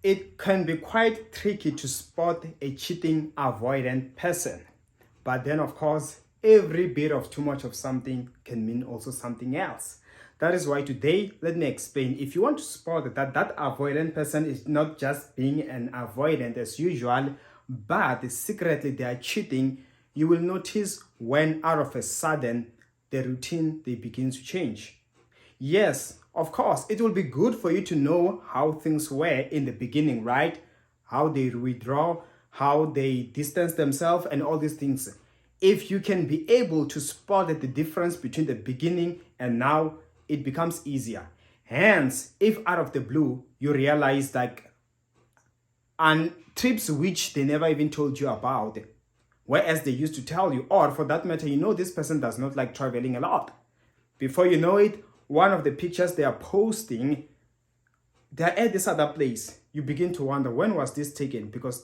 It can be quite tricky to spot a cheating avoidant person. But then, of course, every bit of too much of something can mean also something else. That is why today, let me explain. If you want to spot that avoidant person is not just being an avoidant as usual, but secretly they are cheating, you will notice when out of a sudden, the routine, they begin to change. Yes, of course, it will be good for you to know how things were in the beginning, right? How they withdraw, how they distance themselves, and all these things. If you can be able to spot the difference between the beginning and now, it becomes easier. Hence, if out of the blue, you realize and trips which they never even told you about, whereas they used to tell you, or for that matter, you know this person does not like traveling a lot. Before you know it, one of the pictures they are posting, they're at this other place. You begin to wonder, when was this taken? Because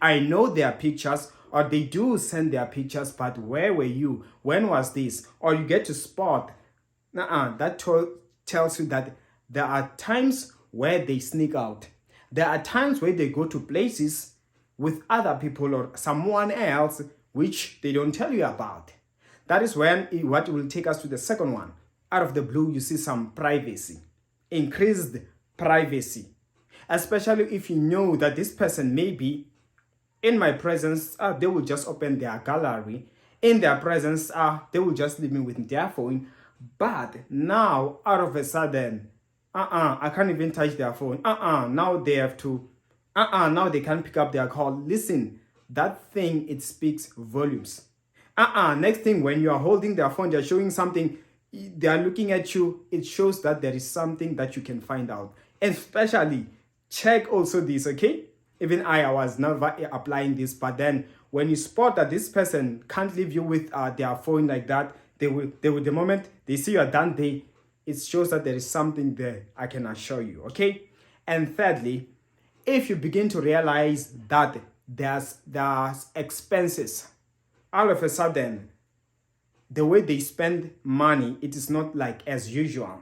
I know their pictures, or they do send their pictures, but where were you? When was this? Or you get to spot. That tells you that there are times where they sneak out. There are times where they go to places with other people or someone else, which they don't tell you about. That is what will take us to the second one. Out of the blue, you see some privacy, increased privacy, especially if you know that this person may be in my presence, they will just open their gallery. In their presence, they will just leave me with their phone. But now, out of a sudden, I can't even touch their phone. Now they have to, now they can't pick up their call. Listen, that thing, it speaks volumes. Next thing, when you are holding their phone, they're showing something, they are looking at you, it shows that there is something that you can find out. Especially, check also this, okay? Even I was never applying this, but then when you spot that this person can't leave you with their phone like that, they will, the moment they see you are done, it shows that there is something there, I can assure you, okay? And thirdly, if you begin to realize that there's expenses, all of a sudden, the way they spend money, it is not like as usual.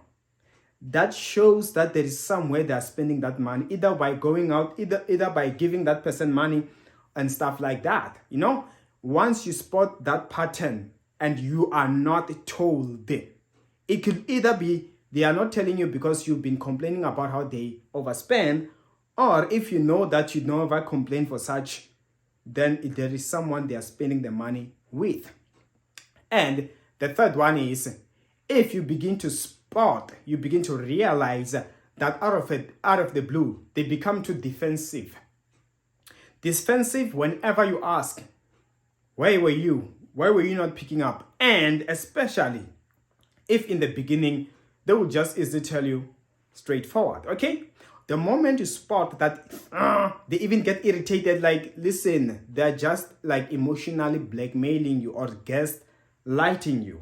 That shows that there is somewhere they are spending that money, either by going out, either by giving that person money and stuff like that. You know, once you spot that pattern and you are not told, it could either be they are not telling you because you've been complaining about how they overspend, or if you know that you never complain for such, then there is someone they are spending the money with. And the third one is, if you begin to spot, you begin to realize that out of the blue, they become too defensive. Defensive whenever you ask, where were you? Why were you not picking up? And especially if in the beginning, they will just easily tell you straightforward, okay? The moment you spot that they even get irritated, like, listen, they're just like emotionally blackmailing you or gaslighting you,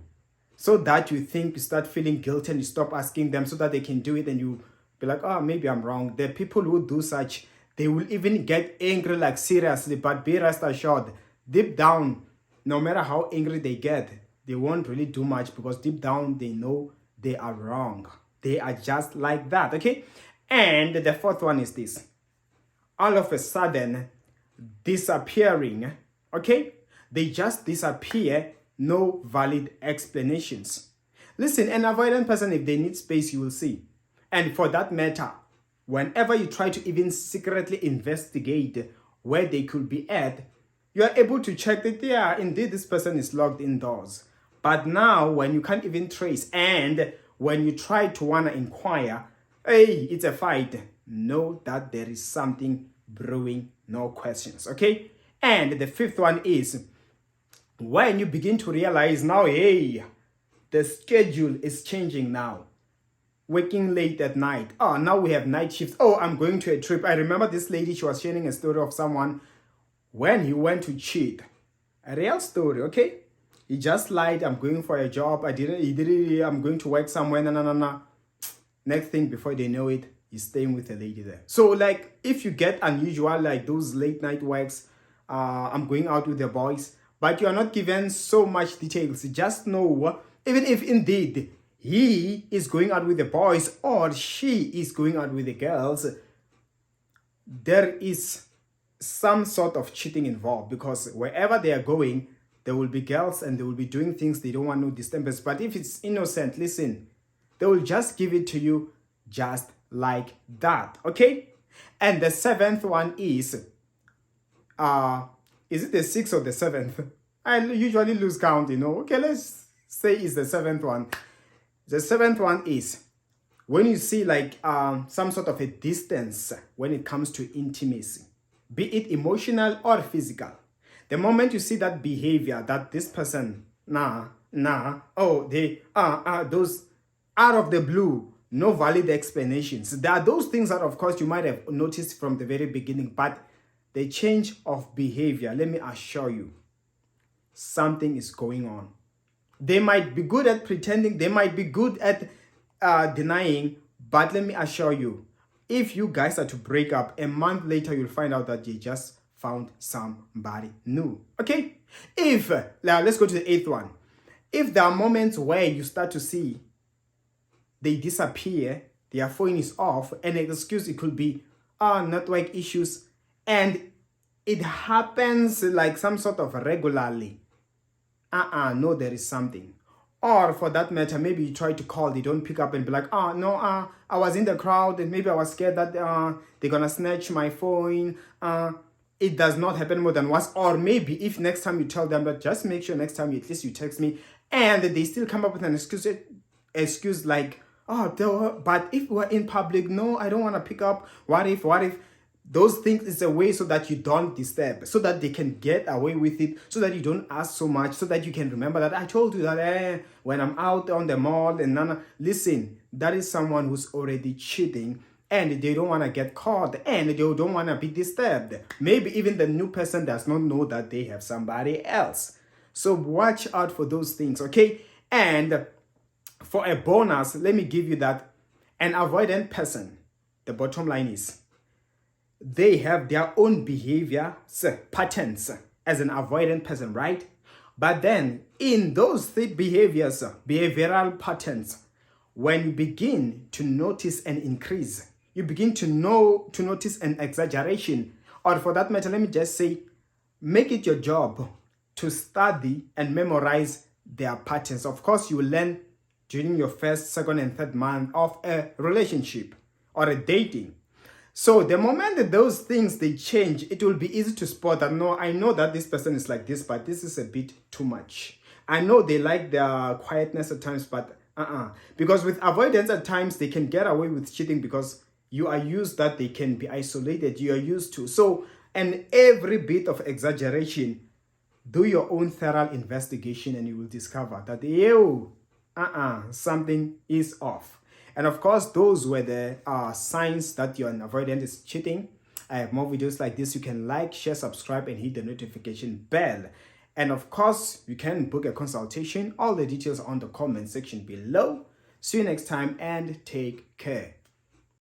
so that you think, you start feeling guilty and you stop asking them so that they can do it, and you be like, maybe I'm wrong. The people who do such, they will even get angry, like seriously, but be rest assured, deep down, no matter how angry they get, they won't really do much, because deep down they know they are wrong. They are just like that, okay? And the fourth one is this. All of a sudden, disappearing, okay? They just disappear, no valid explanations. Listen, an avoidant person, if they need space, you will see. And for that matter, whenever you try to even secretly investigate where they could be at, you are able to check that, yeah, indeed, this person is locked indoors. But now, when you can't even trace, and when you try to want to inquire, hey, it's a fight, know that there is something brewing, no questions, okay? And the fifth one is, when you begin to realize now, hey, the schedule is changing now. Working late at night. Now we have night shifts. I'm going to a trip. I remember this lady, she was sharing a story of someone when he went to cheat. A real story, okay? He just lied, I'm going for a job. I'm going to work somewhere. No. Next thing, before they know it, he's staying with a lady there. So, like, if you get unusual, like those late night works, I'm going out with the boys, but you are not given so much details, just know, even if indeed he is going out with the boys or she is going out with the girls, there is some sort of cheating involved, because wherever they are going, there will be girls and they will be doing things they don't want no disturbance. But if it's innocent, listen, they will just give it to you just like that, okay? And the seventh one is it the sixth or the seventh? I usually lose count, Okay, let's say it's the seventh one. The seventh one is when you see like some sort of a distance when it comes to intimacy, be it emotional or physical. The moment you see that behavior, that this person, those out of the blue, no valid explanations. There are those things that, of course, you might have noticed from the very beginning, but the change of behavior, let me assure you, something is going on. They might be good at pretending, they might be good at denying, but let me assure you, if you guys are to break up, a month later, you'll find out that you just found somebody new, okay? Now let's go to the eighth one. If there are moments where you start to see they disappear, their phone is off, and an excuse, it could be network issues, and it happens like some sort of regularly, no, there is something. Or for that matter, maybe you try to call, they don't pick up and be like, I was in the crowd and maybe I was scared that they're gonna snatch my phone. It does not happen more than once. Or maybe if next time you tell them that, just make sure next time at least you text me, and they still come up with an excuse like, but if we're in public, no, I don't want to pick up. What if? Those things is a way so that you don't disturb, so that they can get away with it, so that you don't ask so much, so that you can remember that I told you that when I'm out on the mall and listen, that is someone who's already cheating, and they don't want to get caught, and they don't want to be disturbed. Maybe even the new person does not know that they have somebody else. So watch out for those things, okay? And for a bonus, let me give you that an avoidant person, the bottom line is, they have their own behavior patterns as an avoidant person, right? But then in those behavioral patterns, when you begin to notice an increase, you begin to notice an exaggeration, or for that matter, let me just say, make it your job to study and memorize their patterns. Of course, you will learn during your first, second, and third month of a relationship or a dating. So the moment that those things, they change, it will be easy to spot that, no, I know that this person is like this, but this is a bit too much. I know they like their quietness at times, but because with avoidance at times, they can get away with cheating because you are used that they can be isolated. You are used to. So, and every bit of exaggeration, do your own thorough investigation and you will discover that, something is off. And of course, those were the signs that you're an avoidant is cheating. I have more videos like this. You can like, share, subscribe, and hit the notification bell. And of course, you can book a consultation. All the details are on the comment section below. See you next time and take care.